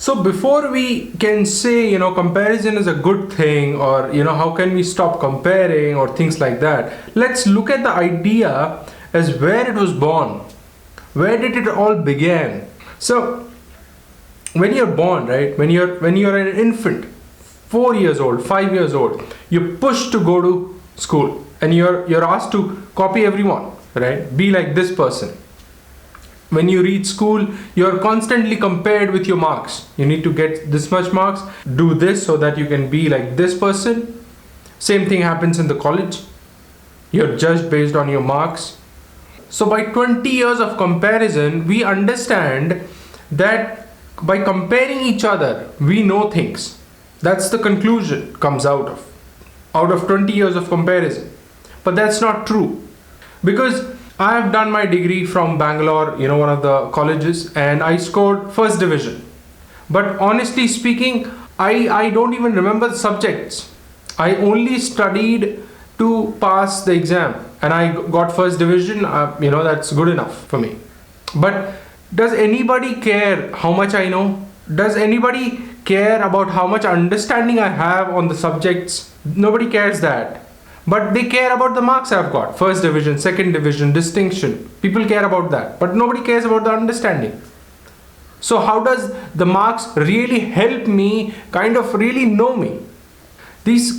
So before we can say, comparison is a good thing, or, how can we stop comparing or things like that, let's look at the idea as where it was born. Where did it all begin? So when you're born, right, when you're an infant, 4 years old, 5 years old, you're pushed to go to school and you're asked to copy everyone, right? Be like this person. When you reach school, you're constantly compared with your marks. You need to get this much marks, do this so that you can be like this person. Same thing happens in the college. You're judged based on your marks. So by 20 years of comparison, we understand that by comparing each other, we know things. That's the conclusion comes out of 20 years of comparison. But that's not true, because I have done my degree from Bangalore, one of the colleges, and I scored first division. But honestly speaking, I don't even remember the subjects. I only studied to pass the exam and I got first division. That's good enough for me. But does anybody care how much I know? Does anybody care about how much understanding I have on the subjects? Nobody cares that. But they care about the marks I've got. First division, second division, distinction. People care about that. But nobody cares about the understanding. So how does the marks really help me kind of really know me? The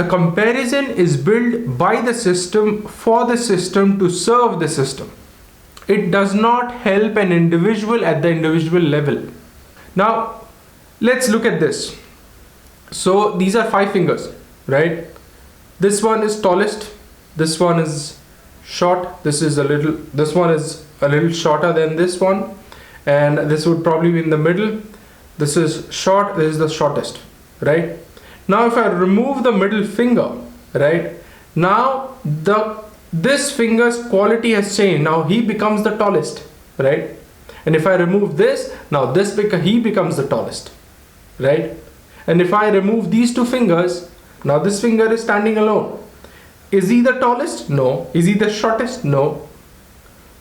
comparison is built by the system for the system to serve the system. It does not help an individual at the individual level. Now, let's look at this. So these are 5 fingers, right? This one is tallest, this one is short, this one is a little shorter than this one, and this would probably be in the middle. This is short, this is the shortest, right? Now if I remove the middle finger, right, now this finger's quality has changed. Now he becomes the tallest, right? And if I remove this, now he becomes the tallest, right? And if I remove these 2 fingers, now this finger is standing alone. Is he the tallest? No. Is he the shortest? No.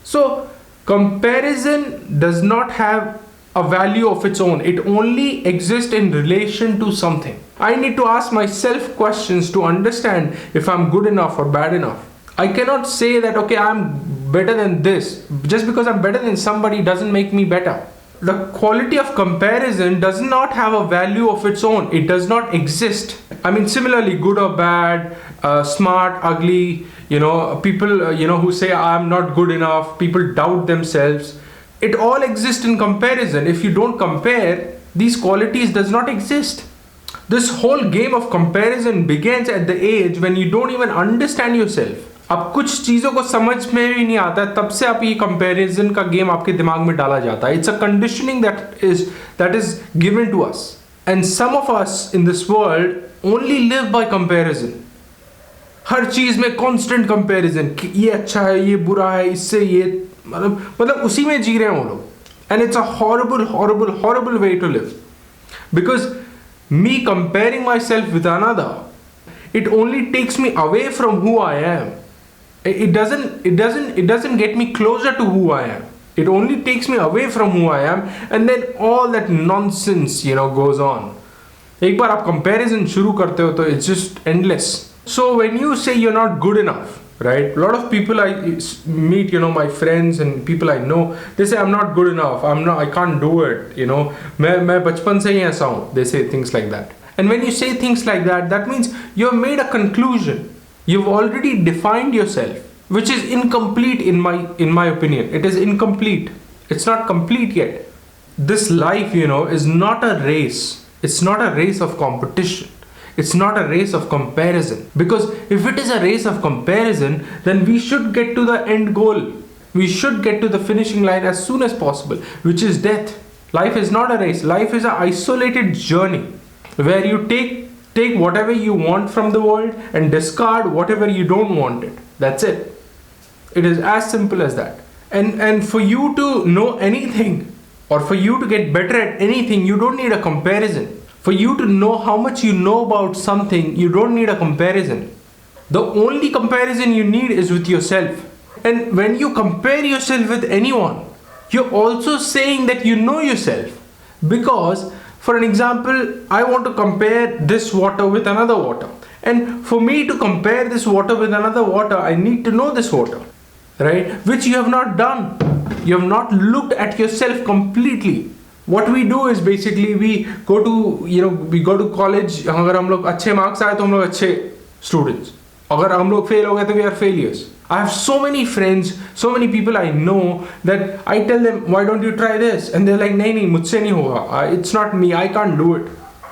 So comparison does not have a value of its own. It only exists in relation to something. I need to ask myself questions to understand if I'm good enough or bad enough. I cannot say that, okay, I'm better than this. Just because I'm better than somebody doesn't make me better. The quality of comparison does not have a value of its own. It does not exist. I mean, similarly, good or bad, smart, ugly, people, who say I'm not good enough, people doubt themselves. It all exists in comparison. If you don't compare, these qualities does not exist. This whole game of comparison begins at the age when you don't even understand yourself. अब कुछ चीज़ों को समझ में भी नहीं आता है, तब से आप ये कंपैरिजन का गेम आपके दिमाग में डाला जाता है. It's a conditioning that is given to us, and some of us in this world only live by comparison. हर चीज़ में constant comparison, ये अच्छा है, ये बुरा है, इससे ये मतलब उसी में जी रहे हैं वो लोग. And it's a horrible way to live, because me comparing myself with another, it only takes me away from who I am. It doesn't get me closer to who I am. It only takes me away from who I am, and then all that nonsense goes on. एक बार आप comparison शुरू करते हो तो it's just endless. So when you say you're not good enough, right? A lot of people I meet, my friends and people I know, they say I'm not good enough. I can't do it. मैं बचपन से ही ऐसा हूँ. They say things like that. And when you say things like that, that means you've made a conclusion. You've already defined yourself, which is incomplete in my opinion. It is incomplete. It's not complete yet. This life, is not a race. It's not a race of competition. It's not a race of comparison. Because if it is a race of comparison, then we should get to the end goal. We should get to the finishing line as soon as possible, which is death. Life is not a race. Life is an isolated journey where you take whatever you want from the world and discard whatever you don't want it. That's it. It is as simple as that. And for you to know anything, or for you to get better at anything, you don't need a comparison. For you to know how much you know about something, you don't need a comparison. The only comparison you need is with yourself. And when you compare yourself with anyone, you're also saying that you know yourself. Because, for an example, I want to compare this water with another water. And for me to compare this water with another water, I need to know this water, right? Which you have not done. You have not looked at yourself completely. What we do is basically we go to college. अगर हम लोग अच्छे marks आए तो हम लोग अच्छे students. अगर हम लोग fail हो गए तो we are failures. I have so many friends, so many people I know that I tell them, why don't you try this? And they're like, नहीं मुझसे नहीं होगा. It's not me. I can't do it.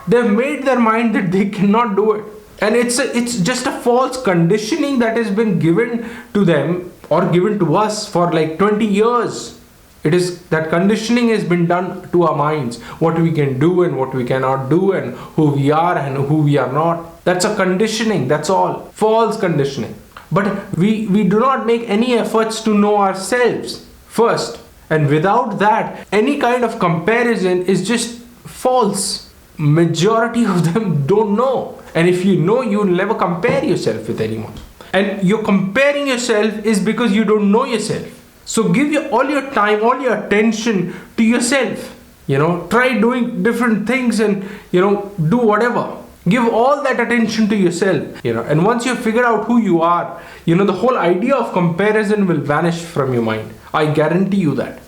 They've made their mind that they cannot do it. And it's just a false conditioning that has been given to them or given to us for like 20 years. It is that conditioning has been done to our minds, what we can do and what we cannot do, and who we are and who we are not. That's a conditioning, that's all. False conditioning. But we do not make any efforts to know ourselves first. And without that, any kind of comparison is just false. Majority of them don't know. And if you know, you will never compare yourself with anyone. And you're comparing yourself is because you don't know yourself. So give all your time, all your attention to yourself. Try doing different things and, do whatever. Give all that attention to yourself, and once you figure out who you are, the whole idea of comparison will vanish from your mind. I guarantee you that.